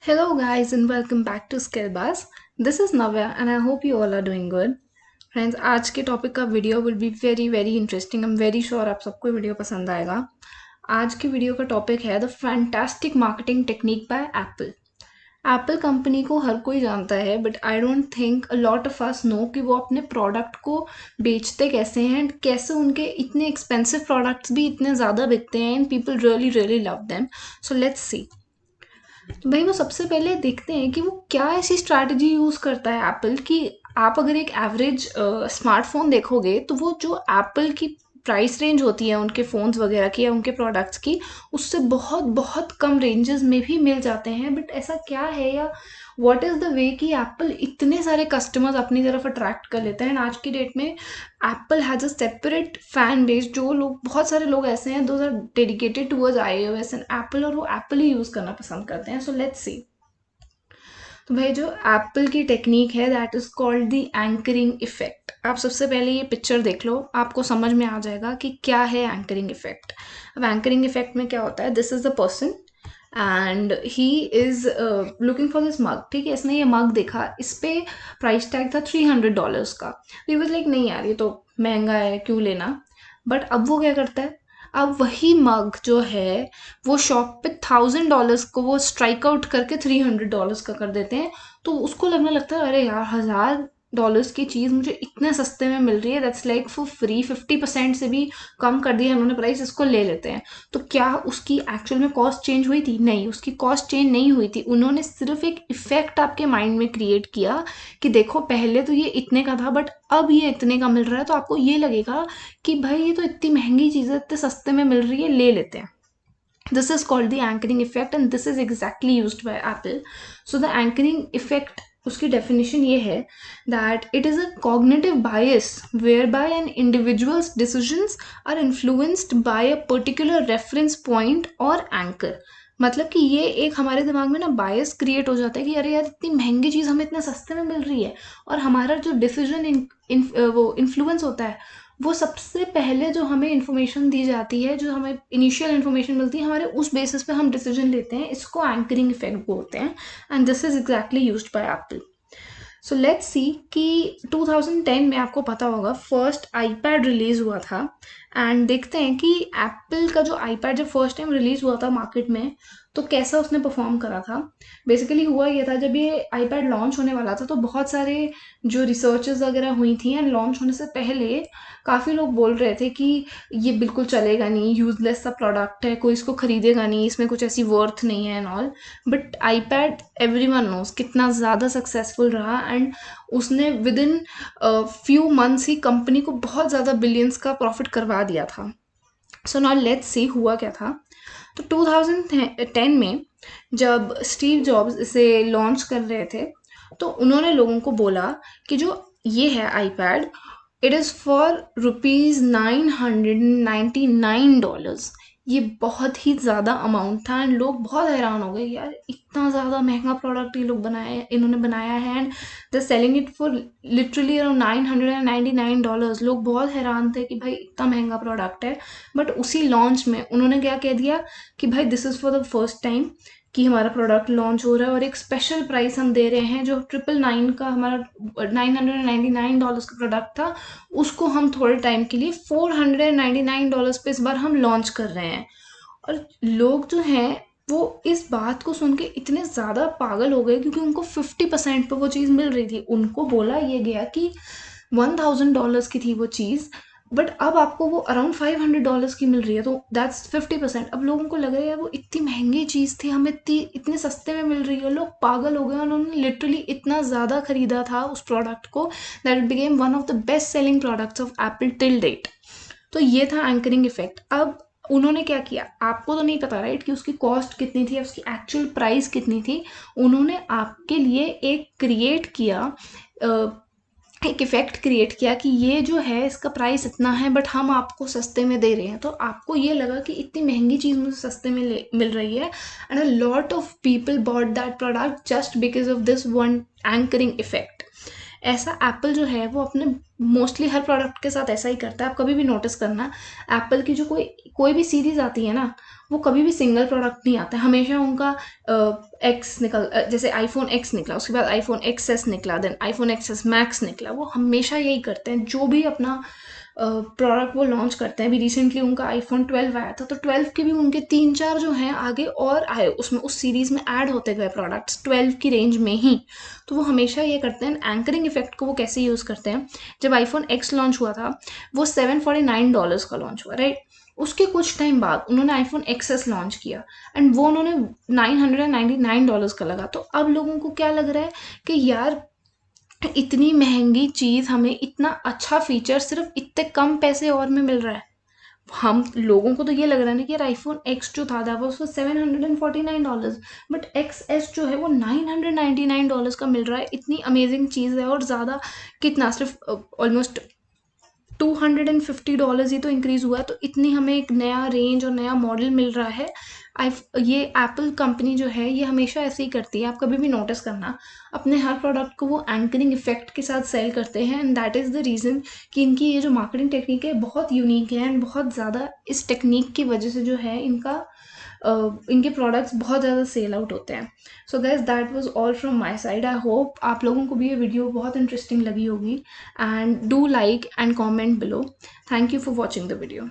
Hello, guys, and welcome back to Skillbuzz. This is Navya, and I hope you all are doing good. Friends, आज के topic का video will be very very interesting. I am very sure आप सबको video पसंद आएगा। आज की video का टॉपिक है the fantastic marketing technique by Apple. Apple company को हर कोई जानता है, but I don't think a lot of us know कि वो अपने प्रोडक्ट को बेचते कैसे हैं एंड कैसे उनके इतने एक्सपेंसिव प्रोडक्ट्स भी इतने ज़्यादा बिकते हैं and people really really love them. So let's see. तो भाई वो सबसे पहले देखते हैं कि वो क्या ऐसी स्ट्रैटेजी यूज़ करता है एप्पल कि आप अगर एक एवरेज स्मार्टफोन देखोगे तो वो जो एप्पल की प्राइस रेंज होती है उनके फ़ोन्स वगैरह की या उनके प्रोडक्ट्स की, उससे बहुत बहुत कम रेंजेस में भी मिल जाते हैं। बट ऐसा क्या है या व्हाट इज़ द वे कि एप्पल इतने सारे कस्टमर्स अपनी तरफ अट्रैक्ट कर लेते हैं। आज की डेट में Apple has a separate fan base. जो लोग, बहुत सारे लोग ऐसे हैं those are dedicated towards iOS and Apple, और वो एप्पल ही यूज़ करना पसंद करते हैं। So let's see. तो भाई जो एप्पल की टेक्निक है that is called the anchoring effect. आप सबसे पहले ये पिक्चर देख लो, आपको समझ में आ जाएगा कि क्या है एंकरिंग इफेक्ट। अब एंकरिंग इफेक्ट में क्या होता है, this is the person and he is looking for this mug. ठीक है, इसने ये मग देखा, इस पे प्राइस टैग था $300 का। तो ही वाज लाइक नहीं यार, ये तो महंगा है, क्यों लेना। बट अब वो क्या करता है, अब वही मग जो है वो शॉप पे $1000 को वो स्ट्राइक आउट करके $300 का कर देते हैं। तो उसको लगने लगता है अरे यार, $1000 की चीज़ मुझे इतने सस्ते में मिल रही है, दैट्स लाइक फॉर फ्री। 50% से भी कम कर दिया है उन्होंने प्राइस, इसको ले लेते हैं। तो क्या उसकी एक्चुअल में कॉस्ट चेंज हुई थी? नहीं, उसकी कॉस्ट चेंज नहीं हुई थी। उन्होंने सिर्फ एक इफेक्ट आपके माइंड में क्रिएट किया कि देखो पहले तो ये इतने का था बट अब ये इतने का मिल रहा है, तो आपको ये लगेगा कि भाई ये तो इतनी महंगी चीज़ है, इतने सस्ते में मिल रही है, ले लेते हैं। This is called the anchoring effect and this is exactly used by Apple. So the anchoring effect, उसकी definition ये है that it is a cognitive bias whereby an individual's decisions are influenced by a particular reference point or anchor. मतलब कि ये एक हमारे दिमाग में ना बायस क्रिएट हो जाता है कि अरे यार, इतनी महंगी चीज़ हमें इतने सस्ते में मिल रही है, और हमारा जो डिसीजन वो इन्फ्लुएंस होता है, वो सबसे पहले जो हमें इन्फॉर्मेशन दी जाती है, जो हमें इनिशियल इन्फॉर्मेशन मिलती है, हमारे उस बेसिस पे हम डिसीजन लेते हैं। इसको एंकरिंग इफेक्ट बोलते हैं and this is exactly used by Apple. So let's सी कि 2010 में आपको पता होगा फर्स्ट आईपैड रिलीज हुआ था। एंड देखते हैं कि एप्पल का जो आईपैड जब फर्स्ट टाइम रिलीज हुआ था मार्केट में, तो कैसा उसने परफॉर्म करा था। बेसिकली हुआ ये था, जब ये आईपैड लॉन्च होने वाला था तो बहुत सारे जो रिसर्चेस वगैरह हुई थी एंड लॉन्च होने से पहले काफ़ी लोग बोल रहे थे कि ये बिल्कुल चलेगा नहीं, यूजलेस सा प्रोडक्ट है, कोई इसको खरीदेगा नहीं, इसमें कुछ ऐसी वर्थ नहीं है and all. But iPad everyone knows कितना ज़्यादा सक्सेसफुल रहा एंड उसने with in few months he company को बहुत ज़्यादा बिलियंस का प्रॉफिट करवा दिया था। सो नाउ लेट्स सी हुआ क्या था। तो 2010 में जब स्टीव जॉब्स इसे लॉन्च कर रहे थे, तो उन्होंने लोगों को बोला कि जो ये है आईपैड, इट इज़ फॉर $999। ये बहुत ही ज़्यादा अमाउंट था एंड लोग बहुत हैरान हो गए, यार इतना ज़्यादा महंगा प्रोडक्ट ये लोग इन्होंने बनाया है and they selling it for literally around $999। लोग बहुत हैरान थे कि भाई इतना महंगा प्रोडक्ट है। बट उसी लॉन्च में उन्होंने क्या कह दिया कि भाई this is for the first time कि हमारा प्रोडक्ट लॉन्च हो रहा है और एक स्पेशल प्राइस हम दे रहे हैं। जो 999 का हमारा $999 का प्रोडक्ट था, उसको हम थोड़े टाइम के लिए $499 पे इस बार हम लॉन्च कर रहे हैं। और लोग जो हैं वो इस बात को सुन के इतने ज़्यादा पागल हो गए, क्योंकि उनको 50% पे वो चीज़ मिल रही थी। उनको बोला ये गया कि $1000 की थी वो चीज़, बट अब आपको वो अराउंड $500 की मिल रही है, तो दैट्स 50%। अब लोगों को लग रहा है यार वो इतनी महंगी चीज़ थी, हमें इतने सस्ते में मिल रही है। लोग पागल हो गए, उन्होंने लिटरली इतना ज़्यादा खरीदा था उस प्रोडक्ट को that it became one of the best selling products of Apple till date. तो ये था एंकरिंग इफेक्ट। अब उन्होंने क्या किया, आपको तो नहीं पता राइट कि उसकी कॉस्ट कितनी थी, उसकी एक्चुअल प्राइस कितनी थी। उन्होंने आपके लिए एक क्रिएट किया, एक इफ़ेक्ट क्रिएट किया कि ये जो है इसका प्राइस इतना है बट हम आपको सस्ते में दे रहे हैं। तो आपको ये लगा कि इतनी महंगी चीज़ मुझे सस्ते में मिल रही है and a lot of people bought that product just because of this one anchoring effect. ऐसा एप्पल जो है वो अपने मोस्टली हर प्रोडक्ट के साथ ऐसा ही करता है। आप कभी भी नोटिस करना, एप्पल की जो कोई कोई भी सीरीज आती है ना, वो कभी भी सिंगल प्रोडक्ट नहीं आता है। हमेशा उनका जैसे आईफोन एक्स निकला, उसके बाद आईफोन एक्सएस निकला, देन आईफोन एक्सएस मैक्स निकला, वो हमेशा यही करते हैं। जो भी अपना प्रोडक्ट वो लॉन्च करते हैं, अभी रिसेंटली उनका आईफोन 12 आया था, तो 12 के भी उनके 3-4 जो हैं आगे और आए, उसमें उस सीरीज में ऐड होते गए प्रोडक्ट्स 12 की रेंज में ही। तो वो हमेशा ये करते हैं। एंकरिंग इफेक्ट को वो कैसे यूज़ करते हैं, जब आईफोन एक्स लॉन्च हुआ था वो $749 का लॉन्च हुआ, राइट। उसके कुछ टाइम बाद उन्होंने आईफोन एक्सएस लॉन्च किया एंड वो उन्होंने $999 का लगा। तो अब लोगों को क्या लग रहा है कि यार इतनी महंगी चीज़ हमें इतना अच्छा फीचर सिर्फ इतने कम पैसे और में मिल रहा है। हम लोगों को तो ये लग रहा है ना कि यार आईफोन एक्स जो था that was for $749, but x S जो है वो $999 का मिल रहा है। इतनी अमेजिंग चीज़ है। और ज़्यादा कितना, सिर्फ ऑलमोस्ट $250 ही तो इंक्रीज हुआ है। तो इतनी हमें एक नया रेंज और नया मॉडल मिल रहा है। आई ये एप्पल कंपनी जो है ये हमेशा ऐसे ही करती है। आप कभी भी नोटिस करना, अपने हर प्रोडक्ट को वो एंकरिंग इफेक्ट के साथ सेल करते हैं and that is the reason कि इनकी ये जो मार्केटिंग टेक्निक है बहुत यूनिक है एंड बहुत ज़्यादा इस टेक्निक की वजह से जो है इनके प्रोडक्ट्स बहुत ज़्यादा सेल आउट होते हैं। So guys that was all from my side. I hope आप लोगों को भी ये वीडियो बहुत इंटरेस्टिंग लगी होगी, and do like and comment below. Thank you for watching the video.